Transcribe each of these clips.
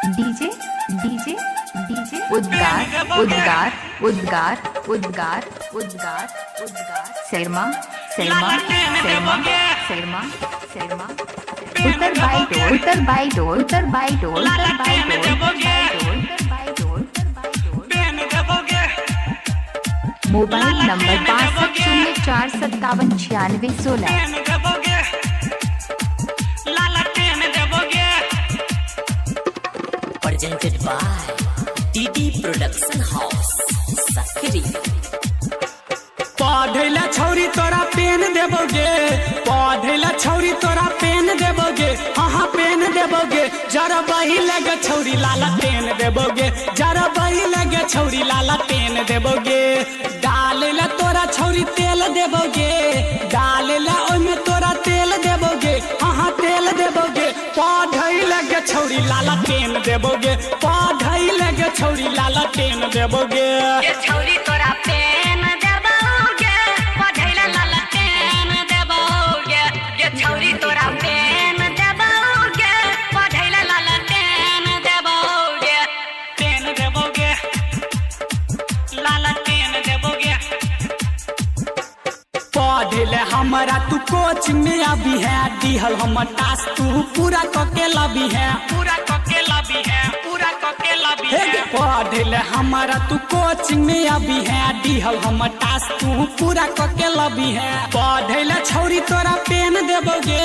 DJ DJ DJ उद्गार उद्गार उद्गार उद्गार उद्गार उद्गार शर्मा शर्मा शर्मा शर्मा शर्मा उत्तर बाई डोर उत्तर बाई डोर उत्तर बाई डोर उत्तर बाई डोर उत्तर बाई डोर mobile number 6204579616 presented by DD Production House, Sakri. पढ़ेला छौरी तोरा पेन देबोगे, पढ़ेला छौरी तोरा पेन देबोगे, हाँ पेन देबोगे, जरा बही लगे छौरी लाला पेन देबोगे, जरा बही लगे छौरी लाला पेन देबोगे, डालेला तोरा छौरी तेल देबोगे, डालेला ओइमे तोरा तेल देबोगे, हाँ तेल देबोगे, पढ़ई लगे छौरी लाला पेन देबोगे, पढ़ई लगे छौरी लाला पेन देबोगे, ये छौरी तोरा पेन देबोगे, पढ़ैला लाला पेन देबोगे, ये छौरी तोरा पेन देबोगे, पढ़ैला लाला पेन देबोगे, पेन देबोगे, लाला पेन देबोगे, पढ़ले हमारा तू कोचिंग में अभी है, दिहल हम टास्क तू पूरा करके लबी है, पूरा करके लबी है, पूरा करके लबी है, पढ़ले हमारा तू कोचिंग में अभी है, दिहल हम टास्क तू पूरा करके लबी है, पढ़ले छौरी तोरा पेन देबोगे,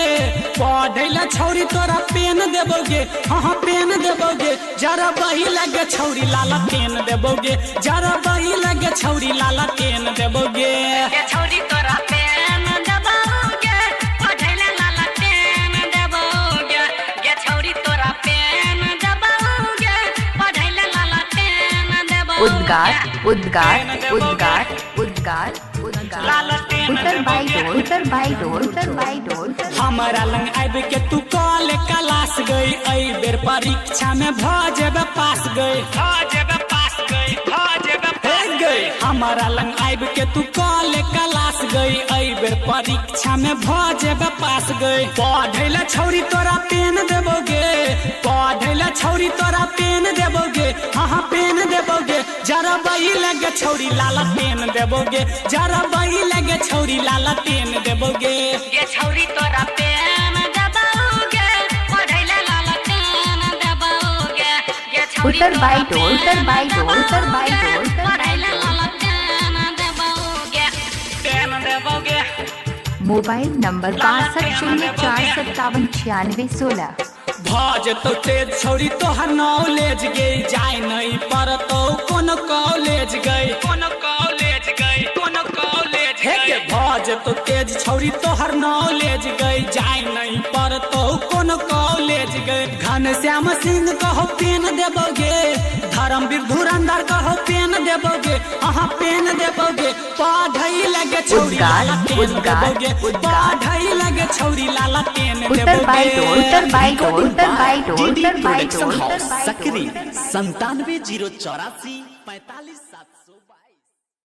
पढ़ले छौरी तोरा पेन देबोगे, हाँ पेन देबोगे, जरा बही लगे छौरी लाला पेन देबोगे, जरा बही लगे छौरी लाला पेन देबोगे, ये छौरी तोरा पेन देबोगे, पढ़ैला लाला पेन देबोगे, ये छौरी तोरा पेन देबोगे, पढ़ैला लाला पेन देबोगे, उद्गार उद्गार उद्गार उद्गार उद्गार उत्तर बाई डोर उत्तर बाई डोर उत्तर बाई डोर हमारा लंग आब के तू कॉल क्लास गई, आई बेर परीक्षा में भ जेबे पास गई, भ जेबे पास गई, भ जेबे पास गई, हमारा लंग आब के तू कॉल क्लास गई, आई बेर परीक्षा में भ जेबे पास गई, पढ़ैला छौरी तोरा पेन देबोगे, पढ़ैला छौरी तोरा पेन देबोगे, हाँ पेन देबोगे, जरा बही लगे छौरी लाला पेन देबोगे, जरा बही लगे छौरी लाला पेन देबोगे, ये छौरी तोरा पेन देबोगे, पढ़ैला लाला पेन देबोगे, ये छौरी उत्तर बाई डोर उत्तर बाई डोर उत्तर बाई डोर पढ़ैला लाला पेन देबोगे, पेन देबोगे, मोबाइल नंबर 6204579616 भज तो तेज छौरी तोहर नॉलेज गई, जाय नहीं पर तो कोनो कॉलेज गई, कोनो कॉलेज गई, कोनो कॉलेज गई, भज तो तेज छौरी तोहर नॉलेज गई, जाय नहीं पर तो कोनो कॉलेज गई, घनश्याम सिंह कहो पेन देबोगे, धर्मवीर धुरंधर कहो पेन देबोगे, हाँ पेन देबोगे, पढ़ई लगे छौरी लाला पेन देबोगे, पढ़ई लगे छौरी लाला पेन देबोगे, उत्तर बाई डोर उत्तर बाई डोर उत्तर बाई डोर उत्तर बाई डोर Sakri 97048457